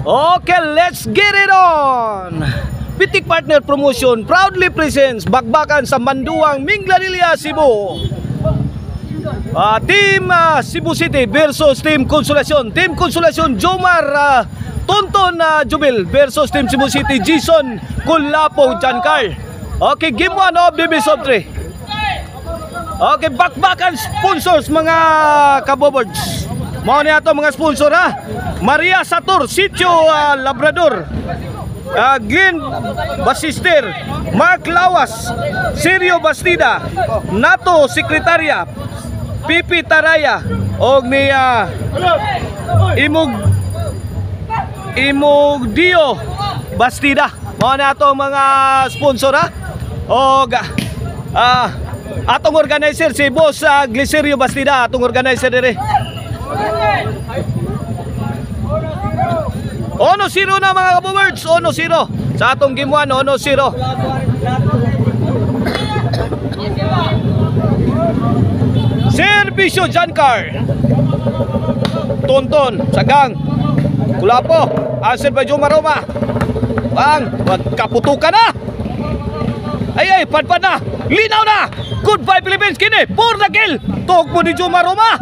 Okay, let's get it on! Pitik Partner Promotion proudly presents Bakbakan sa Manduang, Minglanilla, Cebu. Team Cebu City versus Team Consolacion. Team Consolacion, Jomar Tonton Jubil versus Team Cebu City, Jason Kulapo Giancarl. Okay, game 1 of the best of 3. Okay, bakbakan sponsors mga kabobords. Mao niya ito mga sponsor ha. Maria Sator, Sitio Labrador, Glenn Basister, Mark Lawas, Sergio Bastida, Nato Sekretarya, Pipi Taraya, og ni Imog Dio Bastida. Mao na ato mga sponsor ha. Og atong organizer si Boss Glicerio Bastida, atong organizer dire. 1-0 na mga kabowords, 1-0 sa atong game 1, 1-0. Servisyo Giancarl, Tonton, Sagang, Kulapo, answer by Jomar Roma. Bang, magkaputukan na. Ay, padpad na, linaw na. Goodbye Philippines, kini, for the kill. Tugpo ni Jomar Roma.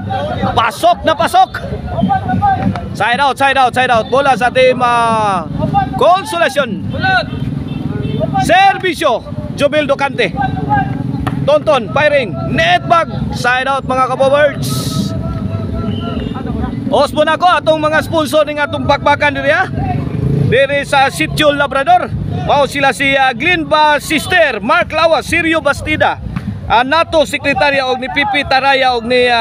Pasok na pasok. Side out. Bola sa team Consolacion. Servisyo Jobil Docante. Tonton firing, net bag, side out mga kabowords. Osbon ako atong mga sponsor ning atong bakbakan diri ha. Diri sa Sitio Labrador. Mao sila si Glenn Basister, Mark Lawas, Sergio Bastida, Nato Sekretarya og ni Pipi Taraya og ni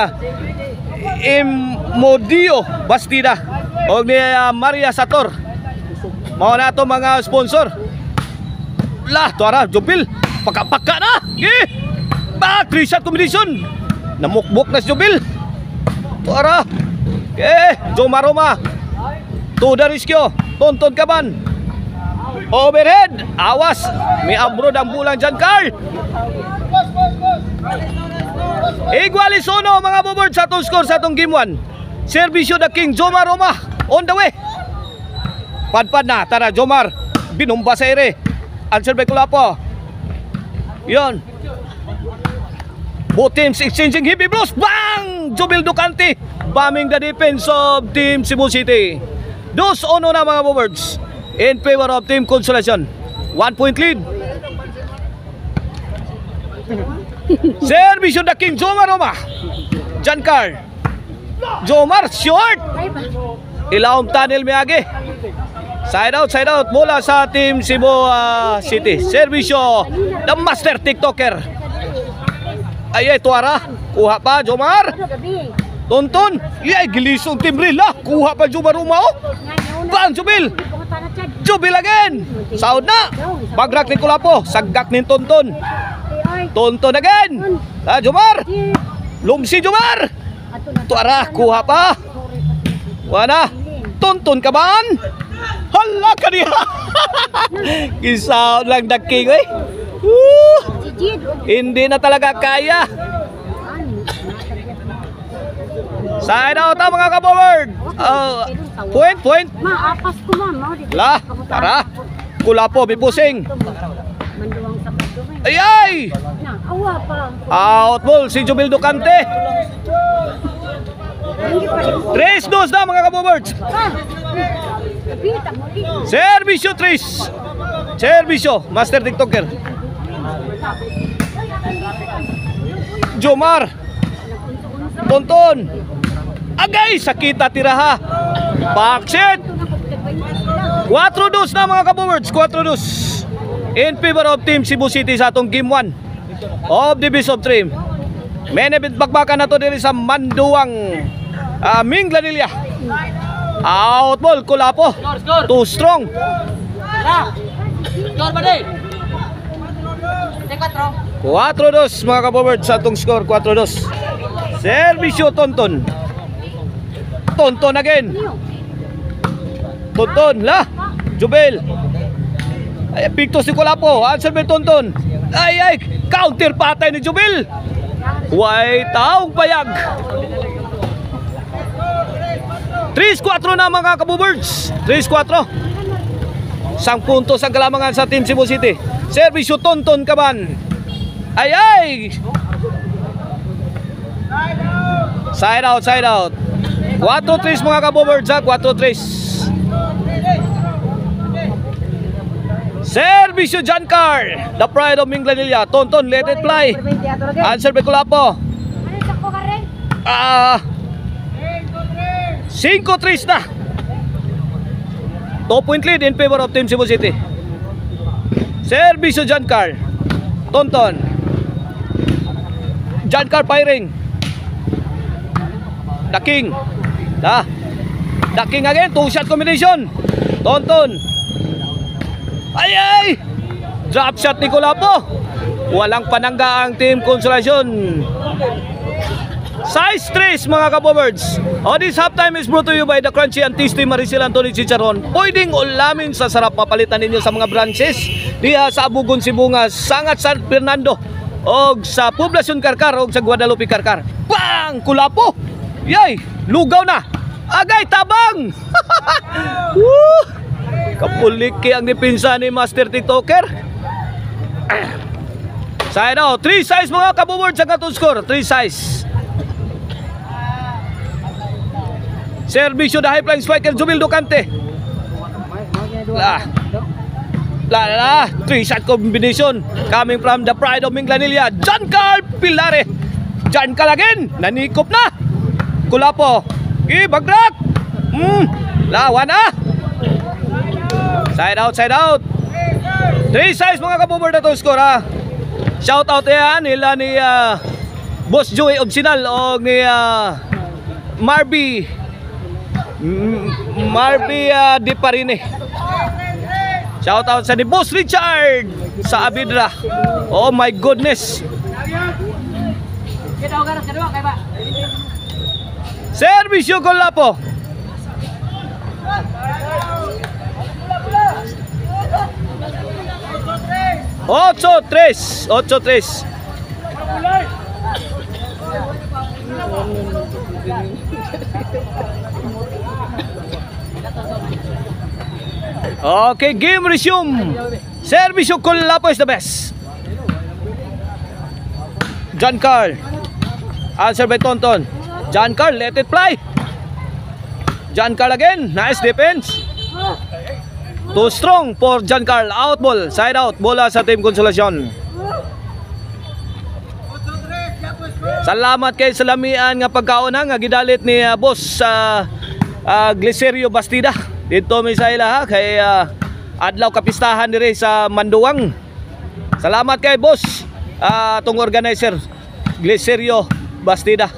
Imodio Bastida og ni Maria Sator. Mao na ato mga sponsor. Lah, tuara Jubil, paka-paka na. Three shot combination. Namukbok na si Jubil. Tuara. Jomar Roma. Tuda riskyo. Tonton kaban. Overhead. Awas. May abroad ang bulang Giancarl. Igualis uno mga boboard sa atong score sa atong game 1. Servisyo the King, Jomar Roma on the way. Padpad na, tara Jomar. Binumba sa ere. Answer by Kulapo. Yon. Both teams exchanging heavy blows. Bang! Jobil Docante bombing the defense of Team Cebu City. 2-1 na mga boboards in favor of Team Consolacion. 1 point lead. Servisyo the King, Jomar Roma. Giancarl. Jomar short. Ilawom tunnel miage. Side out. Bola sa Team Cebu City. Servisyo the Master TikToker. Ay, tuara. Kuha pa Jomar. Tonton. Yay, gilisong Timbrilla. Kuha pa Jomar Roma. Bang Jubil. Jubil again. Saud na. Bagrak ni Kulapo. Sagak ni Tonton. Tonton again. Jomar. Lumsi Jomar. Tuara. Kuha pa. Wana. Tonton kaban. Hala ka niya. Isaw lang daking eh. Hindi na talaga kaya. Side out mga kaboward. Point. Maapas ko ma'am. Lah, tara. Kulapo, bipusing. Ay! Out ball si Jobil Docante. 3-2 na mga kaboward. Servisyo 3. Servisyo, Master TikToker. Jomar. Tonton. Agay, sakita tiraha. Backset. 4-2 na mga kabowords. 4-2 in favor of Team Cebu City sa atong game 1 of the best of 3. Main event bakbakan na to diri sa Manduang, Minglanilla. Out ball Kulapo. Too strong. Score ba di? 4-2 mga kabowords sa atong score. 4-2. Servisyo Tonton. Tonton again. Tonton la. Jubel. Ay, pictos si Kulapo. Answer by Tonton. Ay, counter patay ni Jubel. Way taong payag. 3-4 na mga kabubirds. 3-4. 1 puntos ang kalamangan sa Team Cebu City. Servisyo Tonton Kaban. Ay! Side out, side out. 4-3 mga kabubirds ha. 4-3. Servisyo Giancar. The pride of Minglanilla. Tonton, let it fly. Answer by Kulapo. 5-3 na. 2-point lead in favor of Team Cebu City. Servisyo Giancar. Tonton. Giancar firing. The King. The King again. 2-shot combination. Tonton. Ay! Drop shot ni Kulapo. Walang panangga ang Team Consolacion. Size 3 mga kabobirds. This halftime is brought to you by the Crunchy and Tasty Maricel Anthony Chicharon. Pwedeng ulamin sa sarap, papalitan ninyo sa mga branches diha sa Abugon, Sibungas, Sangat San Fernando, o sa Poblacion Karkar, o sa Guadalupe Karkar. Bang! Kulapo! Yay! Lugaw na! Agay! Tabang! Kapuliki ang depensa ni Master TikToker. Side out. 3 size mga kabobirds ang atong score. 3 size. Servisyo the high flying striker Jumil Ducante. 3-shot combination coming from the pride of Minglanilla, Giancar Pilare. Giancar again. Nanikop na. Kulapo. Bagrak. Lawan na. Side out, side out. 3 size mga kabobird na itong score ha. Shout out yan nila ni Boss Joey Obsinal o ni Marby Di Parine. Shout out sa ni Boss Richard sa Abidra. Oh my goodness. Servisyo Kulapo. 8-3. Okay, game resume. Servisyo Kulapo is the best. Giancar. Answer by Tonton. Giancar, let it fly. Giancar again. Nice defense. Too strong for Giancar. Out ball. Side out. Bola sa Team Consolacion. Salamat kay Salamian nga pagkauna nga gidalit ni Boss Glicerio Bastida. Dito may sa ila ha kay adlaw kapistahan dire sa Manduwang. Salamat kay Boss tong organizer Glicerio Bastida.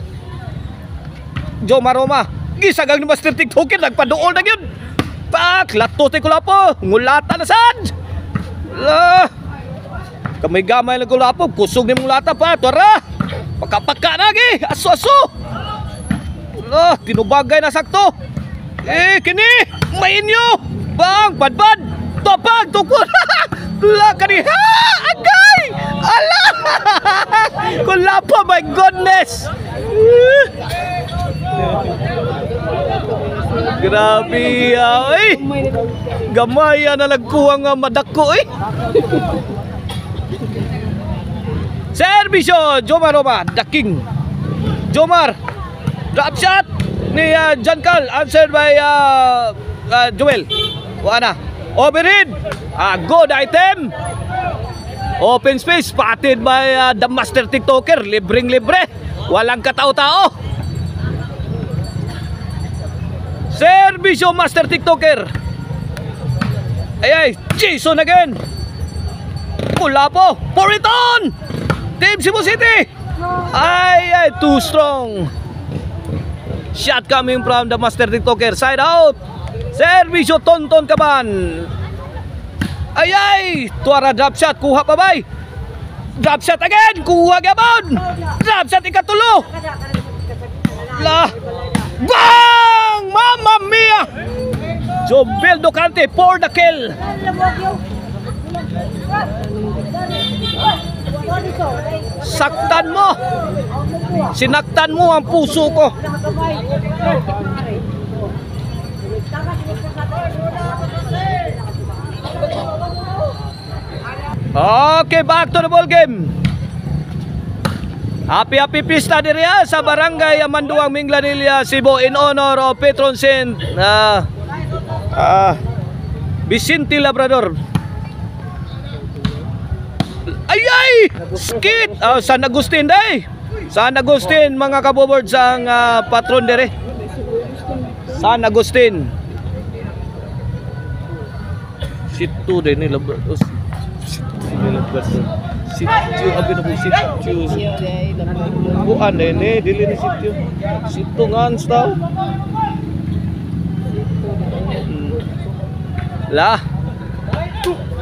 Jo Maroma gisagag ni Master TikToker nagpaduol na gyud. Pak lato ti Kulapo ngulata na sad. Kamay gamay lang Kulapo kusog ni mong lata pa tora. Pagkapaka na gi aso-aso. Tinubagay na sakto. Kini mainyo bang badbad topag tukod. Kani ha agay ala. Kulapo my goodness. Grabe ay gamaya na lagkuha nga madako Servisyo Jomar Roma, the King. Jomar drop shot ni Giancar, answered by Joel. Wala. Overhead. Good item. Open space spotted by the Master TikToker. Libreng-libre. Walang katao-tao. Servisyo Master TikToker. Ay, Jason again. Kulapo. Pour it on. Team Cebu City. Ay, too strong. Shot coming from the Master TikToker. Side out. Servisyo Tonton Kaban. Ay, tuara drop shot. Kuha pa bay. Drop shot again. Kuha gabon. Drop shot ikatulo. Bang! Mamma mia! Jomel Ducante for the kill. Saktan mo. Sinaktan mo ang puso ko. Okay, back to the ball game. Happy pista diri sa Barangay Amanduang, Minglanilla, Cebu in honor of Patron Saint Vicente Labrador. Ay! Skit! San Agustin day. San Agustin mga kaboboards ang patron diri. San Agustin. Situ din ni Labrador. Sitio abi na po sitio. Buan ni dili ni sitio. Sitio ngans taw. La.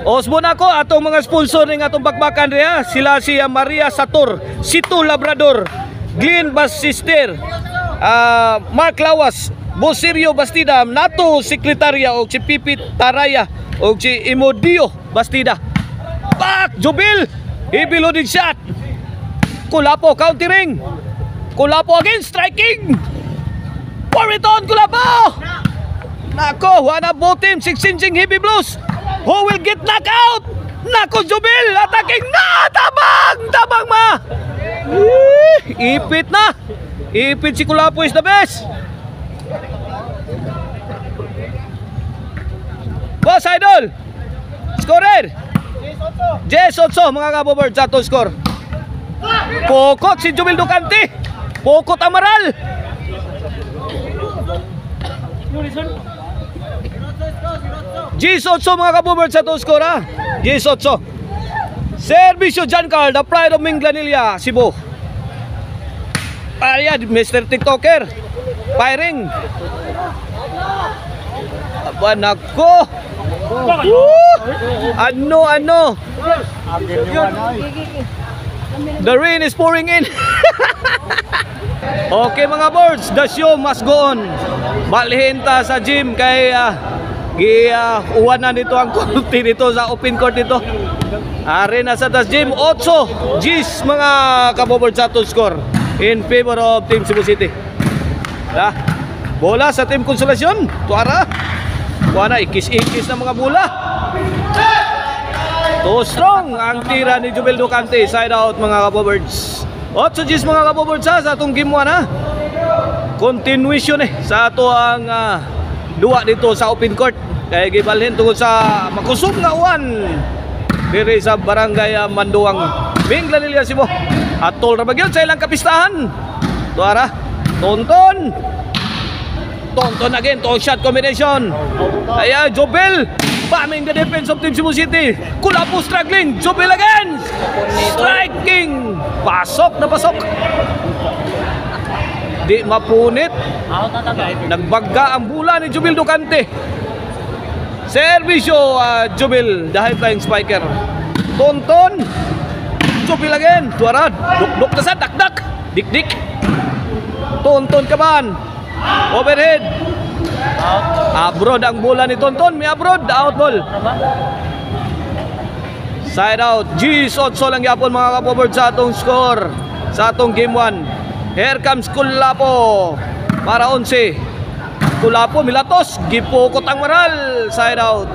Osbon ako atong mga sponsor ning atong bakbakan diha. Sila si Maria Sator, Situ Labrador, Glenn Basister, Mark Lawas, Bosirio Bastida, Nato Sekretarya og si Pipi Taraya og si Imodio Bastida. Back Jubil, ibiloding shot. Kulapo countering. Kulapo again striking. Poriton Kulapo. Nako, one up both team, 16 heavy blows. Who will get knocked out? Nako Jubil, attacking na, tabang ma. Ipit na. Ipit si Kulapo is the best. Boss Idol. Scorer. Jess Otso mga kaboboards sa to score. Pokot si Jubil Ducante. Pokot Amaral. Jess Otso mga kaboboards sa to score ha. Jess Otso. Servisyo Giancarl, the pride of Minglanilla, Cebu. Ayan, Mr. TikToker. Firing. Aba nako. Ano? The rain is pouring in. Okay mga boards, the show must go on. Balihin ta sa gym kay uwan na dito ang konti dito sa open court dito. Are na sa tas gym 8 G's mga kaboboards sa to score in favor of Team Cebu City. Bola sa Team Konsolasyon. Tuara. Kuha na, ikis-ikis na mga bola. Too strong ang tira ni Jubil Ducante. Side out mga kaboboards. 8 G's mga kaboboards sa atong game 1 ha. Continuation sa ato ang duwa dito sa open court. Kaya gibalhin tungkol sa makusog nga uwan diri sa Barangay Manduang, Minglanilla, Cebu. Atol ra bagyod sa ilang kapistahan. Tuara. Tonton again, two shot combination. Kaya Jobel, bombing the defense of Team Cebu City. Kulapo struggling, Jobel again. Striking. Pasok na pasok. Di mapunit. Nagbagga ang bula ni Jubil Ducante. Servisyo Jubil, the high flying spiker. Tonton. Jobel again. Tuara, duk-duk na sa dakdak. Dik-dik. Tonton kaman. Overhead. Abroad ang bola ni Tonton. May abroad. Out ball. Side out. G's Otso lang yapon mga kapoboard sa atong score. Sa atong game 1. Here comes Kulapo. Para 11. Kulapo milatos. Gipukot ang maral. Side out.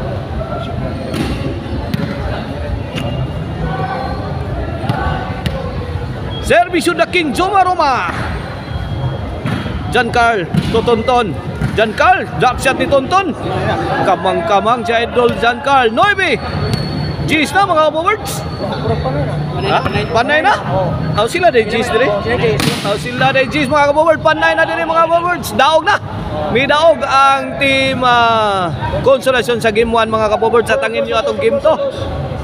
Servisyo na King Joma Roma. Giancarl to Tonton. Giancarl, drop shot ni Tonton. Kamang-kamang si Idol Giancarl. 9 G's na mga kaboboards. Panay na? Sila day G's dire? Sila day G's mga kaboboards. Panay na dire mga kaboboards. Daog na. May daog ang Team Konsolasyon sa game 1 mga kaboboards. At tangin nyo atong game 2.